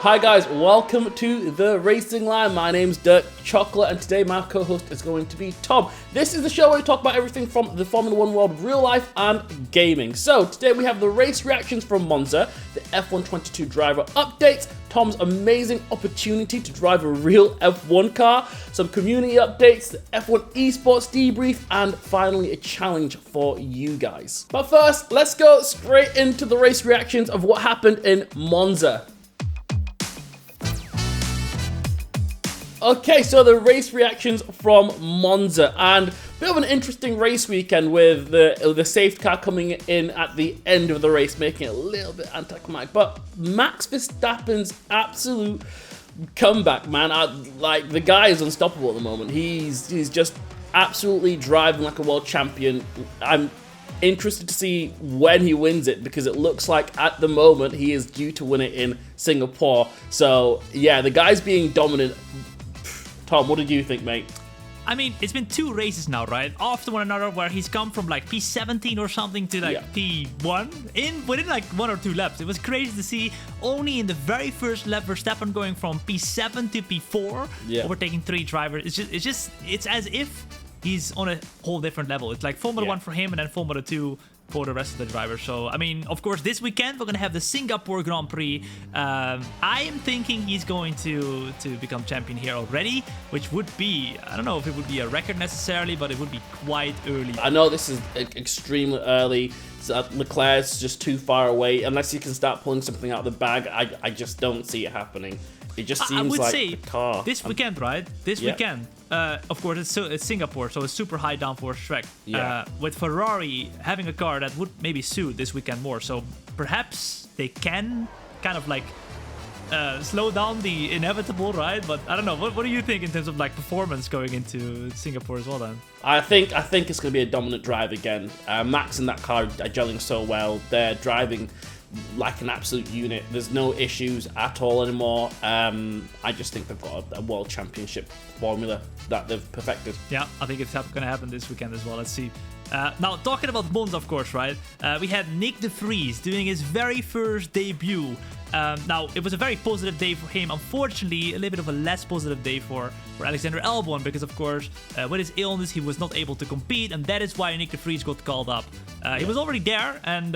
Hi guys, welcome to the Racing Line. My name's Dirk Chocolate and today my co-host is going to be Tom. This is the show where we talk about everything from the Formula 1 world, real life and gaming. So today we have the race reactions from Monza, the F122 driver updates, Tom's amazing opportunity to drive a real F1 car, some community updates, the F1 Esports debrief, and finally a challenge for you guys. But first, let's go straight into the race reactions of what happened in Monza. Okay, so the race reactions from Monza, and a bit of an interesting race weekend with the safety car coming in at the end of the race, making it a little bit anticlimactic. But Max Verstappen's absolute comeback, man, like the guy is unstoppable at the moment. He's just absolutely driving like a world champion. I'm interested to see when he wins it because it looks like at the moment he is due to win it in Singapore. So yeah, the guy's being dominant. Tom, what did you think, mate? I mean, it's been two races now, right? After one another, where he's come from like P17 or something to like P1 within like 1 or 2 laps. It was crazy to see only in the very first lap Verstappen going from P7 to P4, overtaking 3 drivers. It's as if he's on a whole different level. It's like Formula 1 for him and then Formula 2 for the rest of the drivers. So, I mean, of course, this weekend we're going to have the Singapore Grand Prix. I am thinking he's going to become champion here already, which would be, I don't know if it would be a record necessarily, but it would be quite early. I know this is extremely early. Leclerc's just too far away. Unless you can start pulling something out of the bag, I just don't see it happening. It just seems like a car. This weekend, right? This weekend. Of course, it's Singapore, so it's super high downforce track. With Ferrari having a car that would maybe suit this weekend more, so perhaps they can kind of like slow down the inevitable, right? But I don't know. What do you think in terms of like performance going into Singapore as well then? I think it's going to be a dominant drive again. Max and that car are gelling so well. They're driving like an absolute unit. There's no issues at all anymore. I just think they've got a world championship formula that they've perfected. Yeah, I think it's going to happen this weekend as well. Let's see. Now, talking about Monza, of course, right? We had Nick de Vries doing his very first debut. Now, it was a very positive day for him. Unfortunately, a little bit of a less positive day for Alexander Albon because, of course, with his illness, he was not able to compete, and that is why Nick de Vries got called up. He was already there, and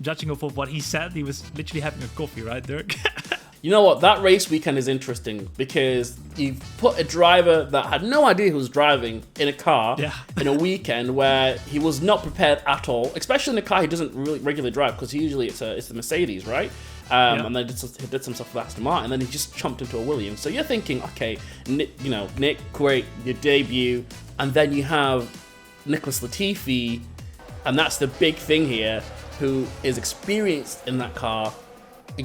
judging off of what he said, he was literally having a coffee, right, Dirk? You know what? That race weekend is interesting because you've put a driver that had no idea who was driving in a car in a weekend where he was not prepared at all, especially in a car he doesn't really regularly drive because usually it's the Mercedes, right? And then he did some stuff with Aston Martin, and then he just jumped into a Williams. So you're thinking, okay, Nick, great, your debut, and then you have Nicholas Latifi, and that's the big thing here, who is experienced in that car,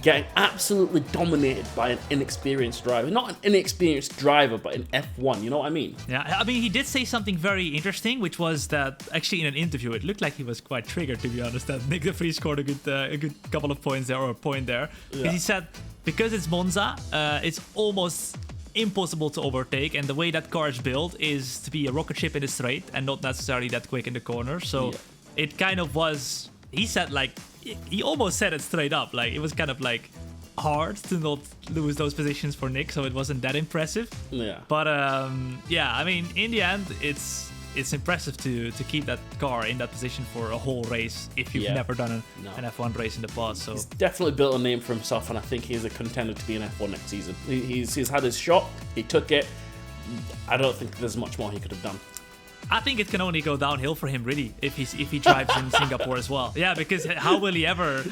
getting absolutely dominated by an inexperienced driver. Not an inexperienced driver, but an F1, you know what I mean? Yeah, I mean, he did say something very interesting, which was that actually in an interview, it looked like he was quite triggered, to be honest, that Nick de Vries scored a good couple of points there, or a point there. Because he said, because it's Monza, it's almost impossible to overtake, and the way that car is built is to be a rocket ship in the straight and not necessarily that quick in the corner. So it kind of was, he said, like, he almost said it straight up, like it was kind of like hard to not lose those positions for Nick, so it wasn't that impressive. But yeah, I mean, in the end, it's impressive to keep that car in that position for a whole race if you've never done an F1 race in the past. So he's definitely built a name for himself, and I think he's a contender to be an F1 next season. He's had his shot, he took it. I don't think there's much more he could have done. I think it can only go downhill for him, really, if he drives in Singapore as well. Yeah, because how will he ever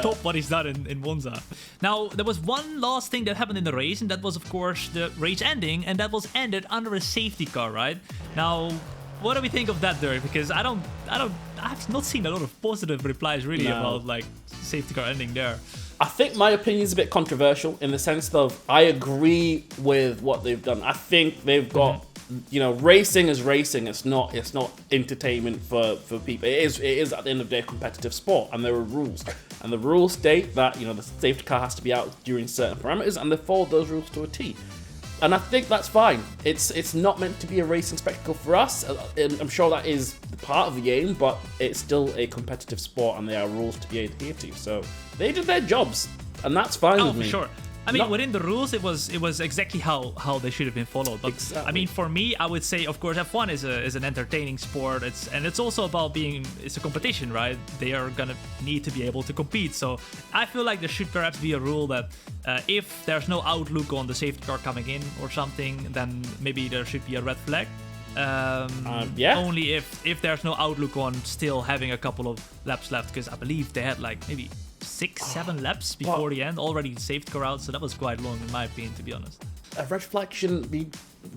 top what he's done in Monza? Now, there was one last thing that happened in the race, and that was, of course, the race ending, and that was ended under a safety car, right? Now, what do we think of that, Dirk? Because I've not seen a lot of positive replies really about like safety car ending there. I think my opinion is a bit controversial in the sense of I agree with what they've done. I think they've got racing is racing. It's not entertainment for people. It is at the end of the day a competitive sport, and there are rules. And the rules state that the safety car has to be out during certain parameters, and they follow those rules to a T. And I think that's fine. It's not meant to be a racing spectacle for us. And I'm sure that is part of the game, but it's still a competitive sport and there are rules to be adhered to. So they did their jobs, and that's fine with me. For sure. I mean, within the rules, it was exactly how they should have been followed. But exactly. I mean, for me, I would say, of course, F1 is an entertaining sport. It's also about it's a competition, right? They are gonna need to be able to compete. So I feel like there should perhaps be a rule that if there's no outlook on the safety car coming in or something, then maybe there should be a red flag. Only if there's no outlook on still having a couple of laps left, because I believe they had like maybe 6-7 laps before the end, already safety car out, so that was quite long in my opinion, to be honest. A red flag shouldn't be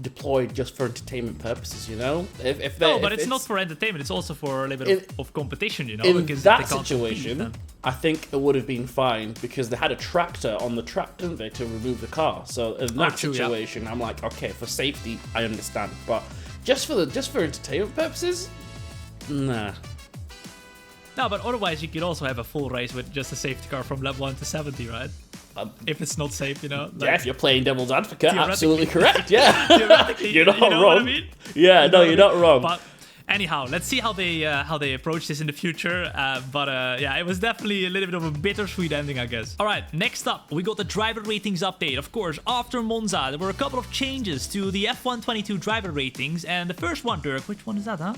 deployed just for entertainment purposes, you know? It's not for entertainment, it's also for a little bit of competition, you know? In because that situation, I think it would have been fine because they had a tractor on the track, didn't they, to remove the car. So in that situation, I'm like, okay, for safety, I understand, but just for entertainment purposes, nah. No, but otherwise you could also have a full race with just a safety car from lap 1 to 70, right? If it's not safe, you know? Yeah, if you're playing devil's advocate, absolutely correct, yeah. You're not you know wrong. What I mean? Yeah, no, you're not wrong. But anyhow, let's see how they approach this in the future. It was definitely a little bit of a bittersweet ending, I guess. All right, next up, we got the driver ratings update. Of course, after Monza, there were a couple of changes to the F1 22 driver ratings. And the first one, Dirk, which one is that, huh?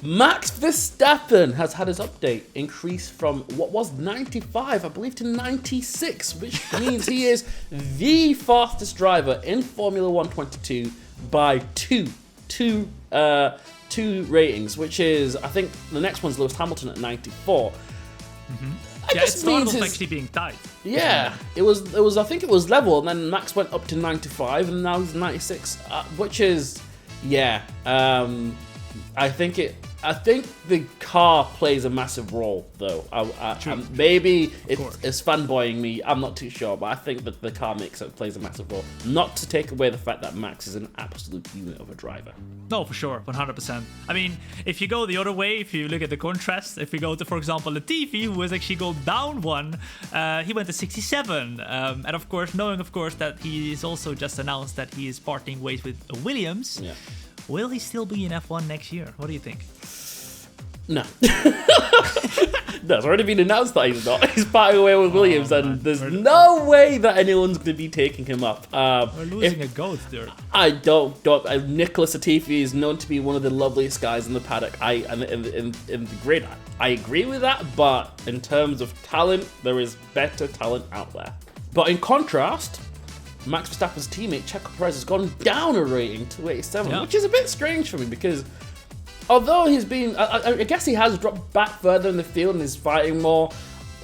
Max Verstappen has had his update increase from what was 95, I believe, to 96, which means he is the fastest driver in Formula 1 22 by two ratings, which is, I think the next one's Lewis Hamilton at 94. Yeah, it started off actually being tight. Yeah, it was. I think it was level, and then Max went up to 95, and now he's 96, which is, yeah. I think the car plays a massive role, though. Maybe it's fanboying me. I'm not too sure, but I think that the car plays a massive role. Not to take away the fact that Max is an absolute unit of a driver. No, for sure, 100%. I mean, if you go the other way, if you look at the contrast, if we go to, for example, Latifi, who has actually gone down one, he went to 67. And of course, knowing, of course, that he is also just announced that he is parting ways with Williams. Yeah. Will he still be in F1 next year? What do you think? No. No, it's already been announced that he's not. He's parting away with Williams, and there's no way that anyone's going to be taking him up. We're losing a goat there. I don't. Nicholas Latifi is known to be one of the loveliest guys in the paddock. In the grid, I agree with that, but in terms of talent, there is better talent out there. But in contrast, Max Verstappen's teammate Checo Perez has gone down a rating to 87, which is a bit strange for me because although he's been, I guess he has dropped back further in the field and is fighting more.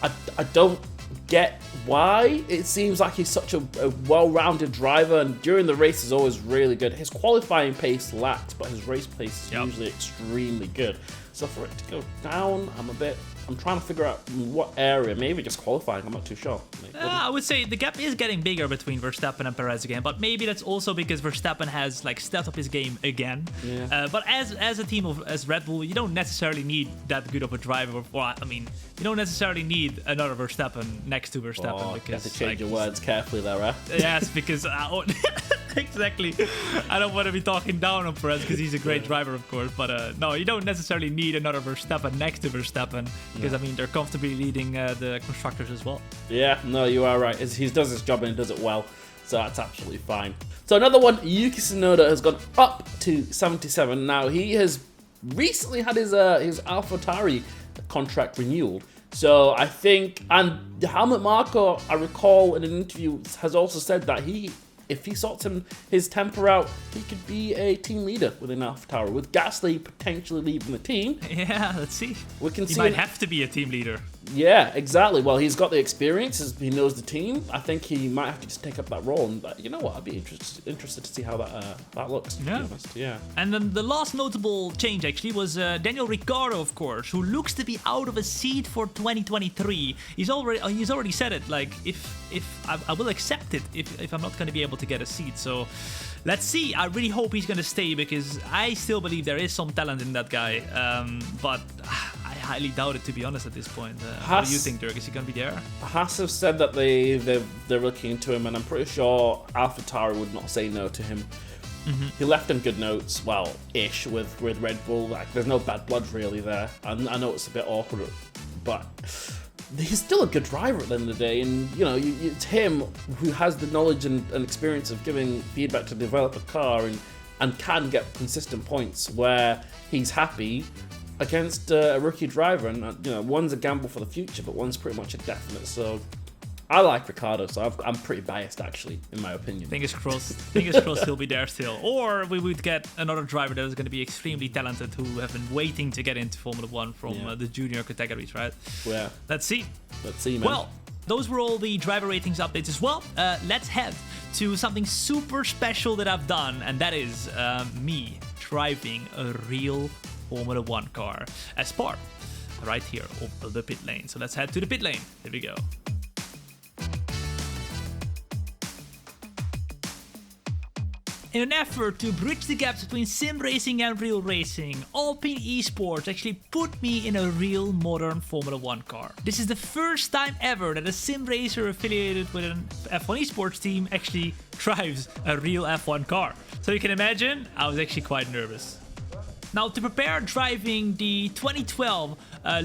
I don't get why. It seems like he's such a well-rounded driver, and during the race is always really good. His qualifying pace lacks, but his race pace is usually extremely good. So for it to go down, I'm trying to figure out what area. Maybe just qualifying. I'm not too sure. I would say the gap is getting bigger between Verstappen and Perez again, but maybe that's also because Verstappen has stepped up his game again. Yeah. But as a team as Red Bull, you don't necessarily need that good of a driver. You don't necessarily need another Verstappen next to Verstappen. Because you have to change your words carefully there, right? Yes, because exactly. I don't want to be talking down on Perez because he's a great driver, of course. But no, you don't necessarily need another Verstappen next to Verstappen because they're comfortably leading the constructors as well. Yeah, no, you are right. He does his job and he does it well, so that's absolutely fine. So another one, Yuki Tsunoda has gone up to 77. Now he has recently had his AlphaTauri contract renewed. So I think, and Helmut Marko, I recall in an interview, has also said that if he sorts his temper out, he could be a team leader within AlphaTauri. With Gasly potentially leaving the team. Yeah, let's see. He might have to be a team leader. Yeah, exactly. Well, he's got the experience. He knows the team. I think he might have to just take up that role. And you know what? I'd be interested to see how that looks. To be honest. Yeah. And then the last notable change actually was Daniel Ricciardo, of course, who looks to be out of a seat for 2023. He's already said it. If I will accept it if I'm not going to be able to get a seat. So let's see. I really hope he's going to stay because I still believe there is some talent in that guy. But highly doubt it, to be honest, at this point. What do you think, Dirk? Is he going to be there? Haas have said that they're looking into him, and I'm pretty sure AlphaTauri would not say no to him. He left on good notes, ish, with Red Bull. Like, there's no bad blood really there. I know it's a bit awkward, but he's still a good driver at the end of the day. And, it's him who has the knowledge and experience of giving feedback to develop a car and can get consistent points where he's happy against a rookie driver. And, one's a gamble for the future, but one's pretty much a definite. So I like Ricciardo, so I'm pretty biased, actually, in my opinion. Fingers crossed. Fingers crossed he'll be there still. Or we would get another driver that is going to be extremely talented who have been waiting to get into Formula 1 from the junior categories, right? Yeah. Let's see. Let's see, man. Well, those were all the driver ratings updates as well. Let's head to something super special that I've done, and that is me driving a real Formula 1 car as part right here of the pit lane. So let's head to the pit lane. Here we go. In an effort to bridge the gaps between sim racing and real racing, Alpine Esports actually put me in a real modern Formula 1 car. This is the first time ever that a sim racer affiliated with an F1 Esports team actually drives a real F1 car. So you can imagine, I was actually quite nervous. Now, to prepare driving the 2012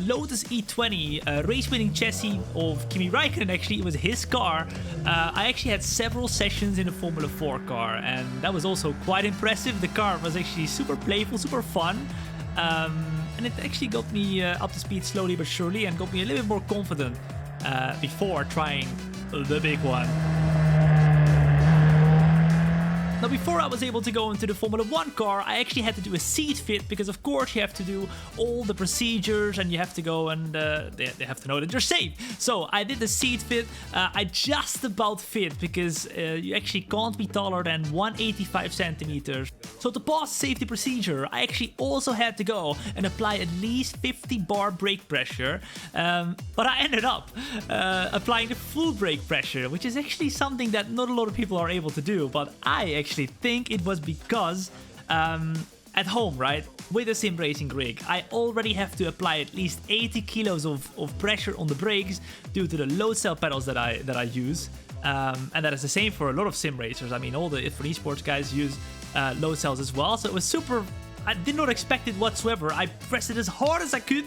Lotus E20 race-winning chassis of Kimi Räikkönen, actually, it was his car. I actually had several sessions in a Formula 4 car, and that was also quite impressive. The car was actually super playful, super fun, and it actually got me up to speed slowly but surely and got me a little bit more confident before trying the big one. Now, before I was able to go into the Formula 1 car, I actually had to do a seat fit because, of course, you have to do all the procedures and you have to go and they have to know that you're safe. So I did the seat fit. I just about fit because you actually can't be taller than 185 centimeters. So to pass the safety procedure, I actually also had to go and apply at least 50 bar brake pressure. But I ended up applying the full brake pressure, which is actually something that not a lot of people are able to do. But I actually think it was because at home, right, with a sim racing rig, I already have to apply at least 80 kilos of pressure on the brakes due to the load cell pedals that I use. And that is the same for a lot of sim racers. I mean, all the F1 Esports guys use load cells as well. So it was super. I did not expect it whatsoever. I pressed it as hard as I could.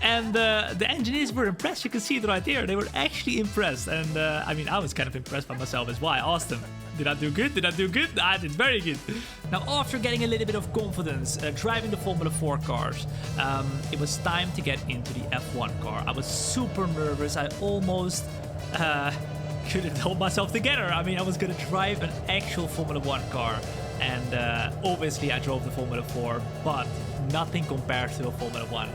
And the engineers were impressed. You can see it right here. They were actually impressed. And I mean, I was kind of impressed by myself as well. I asked them, did I do good? Did I do good? I did very good. Now, after getting a little bit of confidence driving the Formula 4 cars, it was time to get into the F1 car. I was super nervous. I almost couldn't hold myself together. I mean, I was going to drive an actual Formula 1 car. And obviously, I drove the Formula 4, but nothing compared to a Formula 1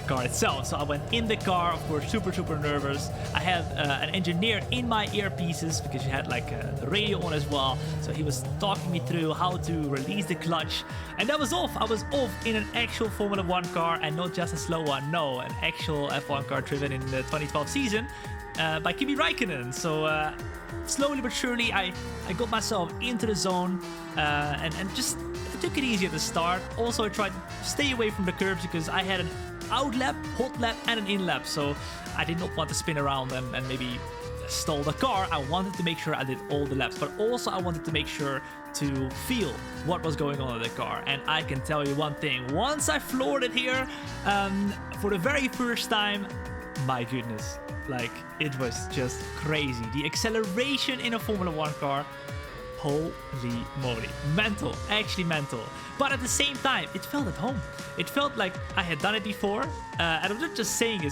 car itself. So I went in the car, of course, super nervous. I had an engineer in my earpieces because you had like the radio on as well. So he was talking me through how to release the clutch. And that was off. I was off in an actual Formula 1 car and not just a slow one. No, an actual F1 car driven in the 2012 season by Kimi Räikkönen. So slowly but surely, I got myself into the zone and just took it easy at the start. Also, I tried to stay away from the curbs because I had an out lap, hot lap, and an in lap. So I did not want to spin around and maybe stall the car. I wanted to make sure I did all the laps, but also I wanted to make sure to feel what was going on in the car. And I can tell you one thing, once I floored it here for the very first time, my goodness, like it was just crazy. The acceleration in a Formula 1 car, holy moly, mental, actually mental. But at the same time, it felt at home. It felt like I had done it before. And I'm not just saying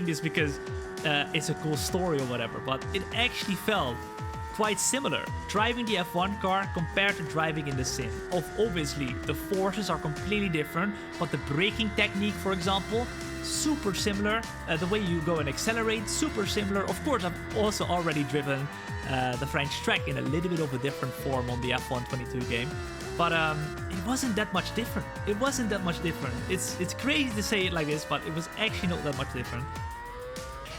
this because it's a cool story or whatever, but it actually felt quite similar. Driving the F1 car compared to driving in the sim. Obviously, the forces are completely different, but the braking technique, for example, super similar. The way you go and accelerate, super similar. Of course, I've also already driven the French track in a little bit of a different form on the F1 22 game. But it wasn't that much different. It wasn't that much different. It's crazy to say it like this, but it was actually not that much different.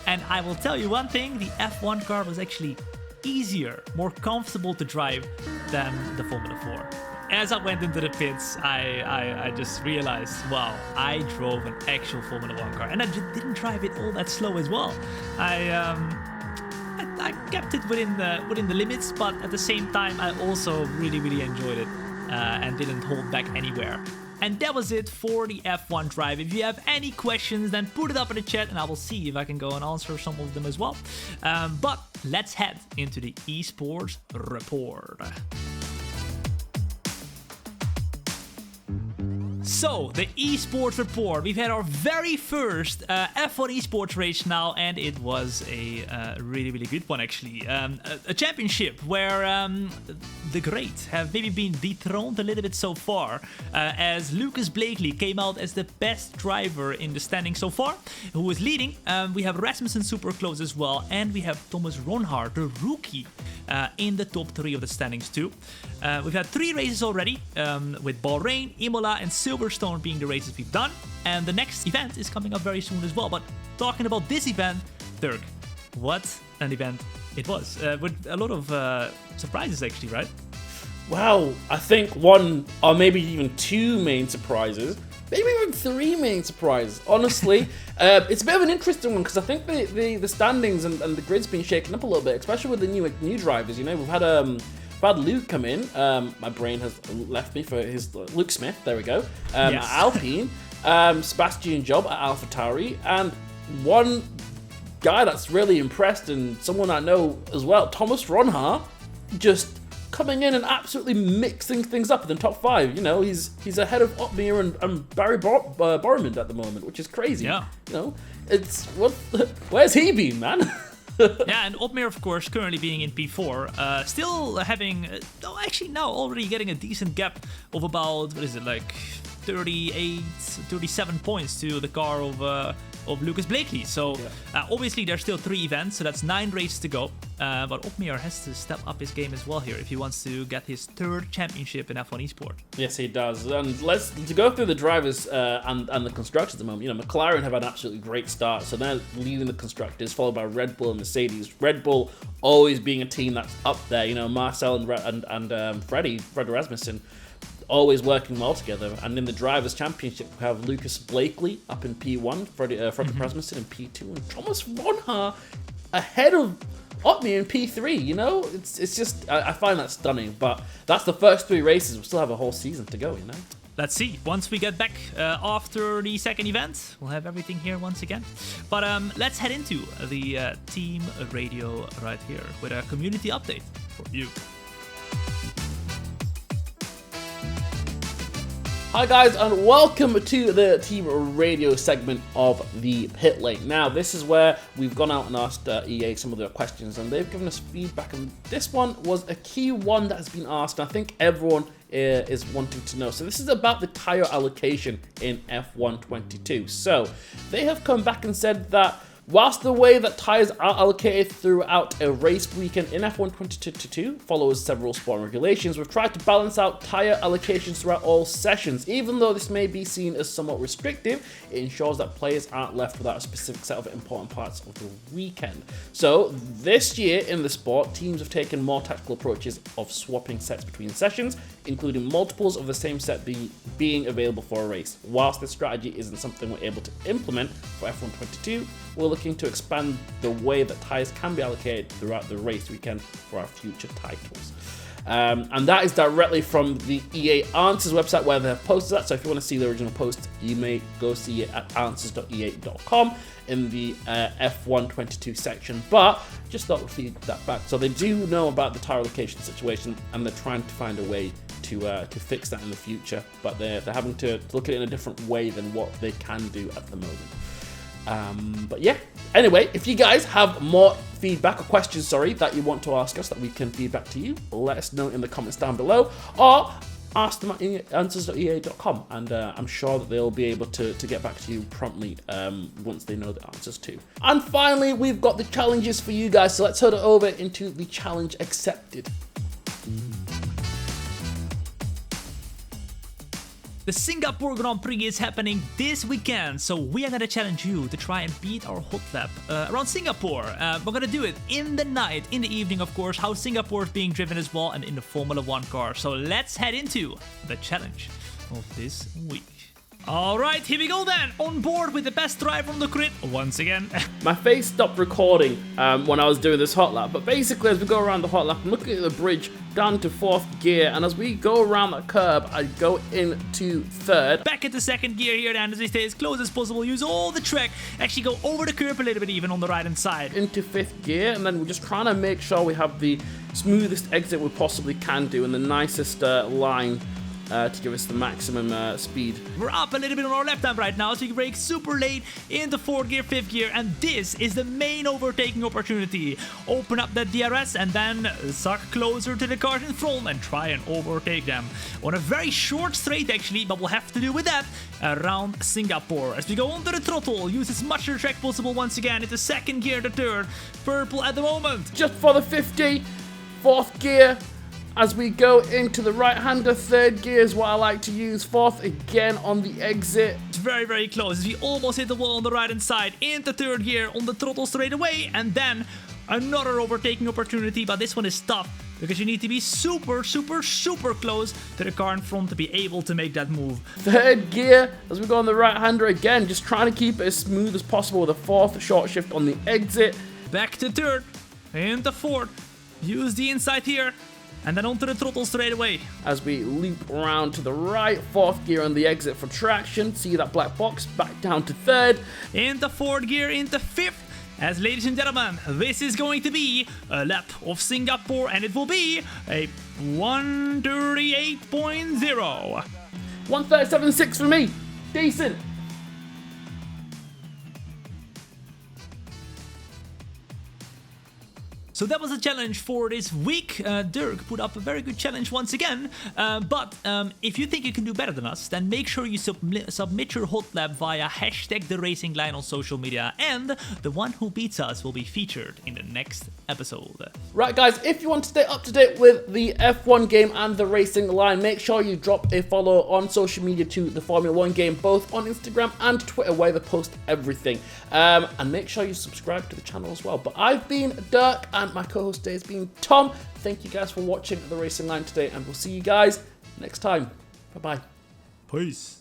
And I will tell you one thing, the F1 car was actually easier, more comfortable to drive than the Formula 4. as I went into the pits, I just realized, wow, I drove an actual Formula 1 car, and I didn't drive it all that slow as well. I kept it within the limits, but at the same time, I also really enjoyed it and didn't hold back anywhere. And that was it for the F1 Drive. If you have any questions, then put it up in the chat and I will see if I can go and answer some of them as well. But let's head into the Esports report. So, the Esports report. We've had our very first F1 Esports race now, and it was a really good one actually. A championship where the great have maybe been dethroned a little bit so far, as Lucas Blakely came out as the best driver in the standing so far, who is leading. We have Rasmussen super close as well, and we have Thomas Ronhard, the rookie, in the top 3 of the standings too. We've had 3 races already, with Bahrain, Imola, and Silverstone being the races we've done, and the next event is coming up very soon as well. But talking about this event, Dirk, what an event it was, with a lot of surprises actually, right? Wow, I think 1 or maybe even 2 main surprises, maybe even 3 main surprises. Honestly, it's a bit of an interesting one because I think the standings and the grid's been shaken up a little bit, especially with the new drivers. You know, we've had Luke come in. My brain has left me for his Luke Smith. There we go. Yes. At Alpine, Sebastian Job at AlphaTauri, and one guy that's really impressed and someone I know as well, Thomas Ronhard, just coming in and absolutely mixing things up in the top 5. You know, he's ahead of Otmir and Barry Borman at the moment, which is crazy. Yeah. You know, where's he been, man? Yeah, and Otmir, of course, currently being in P4, still having, actually now already getting a decent gap of about, 37 points to the car of Lucas Blakely. So obviously there's still 3 events, so that's 9 races to go. But Otmir has to step up his game as well here if he wants to get his 3rd championship in F1 Esports. Yes, he does. And to go through the drivers and the constructors at the moment. You know, McLaren have had an absolutely great start, so they're leading the constructors, followed by Red Bull and Mercedes. Red Bull always being a team that's up there. You know, Marcel and Freddie Rasmussen always working well together. And in the Drivers' Championship, we have Lucas Blakely up in P1, Frederick Rasmussen in P2, and Thomas Ronhard ahead of Otmir in P3. You know, it's just, I find that stunning. But that's the first 3 races. We still have a whole season to go, you know. Let's see. Once we get back after the second event, we'll have everything here once again. But let's head into the team radio right here with a community update for you. Hi guys, and welcome to the team radio segment of the Pit Lane. Now, this is where we've gone out and asked EA some of their questions, and they've given us feedback, and this one was a key one that has been asked, and I think everyone is wanting to know. So this is about the tyre allocation in F1 22. So they have come back and said that whilst the way that tyres are allocated throughout a race weekend in F1 2022 follows several sport regulations, we've tried to balance out tyre allocations throughout all sessions. Even though this may be seen as somewhat restrictive, it ensures that players aren't left without a specific set of important parts of the weekend. So this year in the sport, teams have taken more tactical approaches of swapping sets between sessions, including multiples of the same set being available for a race. Whilst this strategy isn't something we're able to implement for F1 22, we're looking to expand the way that tyres can be allocated throughout the race weekend for our future titles. And that is directly from the EA Answers website where they have posted that. So if you want to see the original post, you may go see it at answers.ea.com in the F1 22 section. But just thought we'd feed that back. So they do know about the tyre allocation situation, and they're trying to find a way to fix that in the future. But they're having to look at it in a different way than what they can do at the moment. But yeah, anyway, if you guys have more feedback or questions, that you want to ask us that we can feed back to you, let us know in the comments down below, or ask them at answers.ea.com, and I'm sure that they'll be able to get back to you promptly once they know the answers too. And finally, we've got the challenges for you guys, so let's head over into the challenge accepted. The Singapore Grand Prix is happening this weekend, so we are gonna challenge you to try and beat our hot lap around Singapore. We're gonna do it in the night, in the evening, of course, how Singapore is being driven as well, and in the Formula 1 car. So let's head into the challenge of this week. Alright, here we go then, on board with the best driver on the grid, once again. My face stopped recording when I was doing this hot lap, but basically as we go around the hot lap, I'm looking at the bridge down to 4th gear, and as we go around that curb, I go into 3rd. Back into 2nd gear here then, as we stay as close as possible, use all the track, actually go over the curb a little bit even on the right hand side. Into 5th gear, and then we're just trying to make sure we have the smoothest exit we possibly can do and the nicest line to give us the maximum speed. We're up a little bit on our left hand right now, so you can brake super late into 4th gear, 5th gear, and this is the main overtaking opportunity. Open up that DRS and then suck closer to the cars in front and try and overtake them. On a very short straight actually, but we'll have to do with that around Singapore. As we go onto the throttle, use as much of the track possible once again into 2nd gear, the 3rd. Purple at the moment. Just for the 50, 4th gear. As we go into the right-hander, 3rd gear is what I like to use. 4th again on the exit. It's very, very close. As we almost hit the wall on the right-hand side. Into 3rd gear on the throttle straight away. And then another overtaking opportunity. But this one is tough because you need to be super, super, super close to the car in front to be able to make that move. 3rd gear as we go on the right-hander again. Just trying to keep it as smooth as possible with a 4th short shift on the exit. Back to 3rd. Into 4th. Use the inside here. And then onto the throttle straight away. As we loop around to the right, 4th gear on the exit for traction. See that black box, back down to 3rd. Into 4th gear, into 5th. As ladies and gentlemen, this is going to be a lap of Singapore, and it will be a 138.0. 137.6 for me. Decent. So that was a challenge for this week. Dirk put up a very good challenge once again. But if you think you can do better than us, then make sure you submit your hot lap via #TheRacingLine on social media. And the one who beats us will be featured in the next episode. Right, guys, if you want to stay up to date with the F1 game and the racing line, make sure you drop a follow on social media to the Formula 1 game, both on Instagram and Twitter, where they post everything. And make sure you subscribe to the channel as well. But I've been Dirk, and my co-host today has been Tom. Thank you guys for watching the Racing Line today, and we'll see you guys next time. Bye-bye. Peace.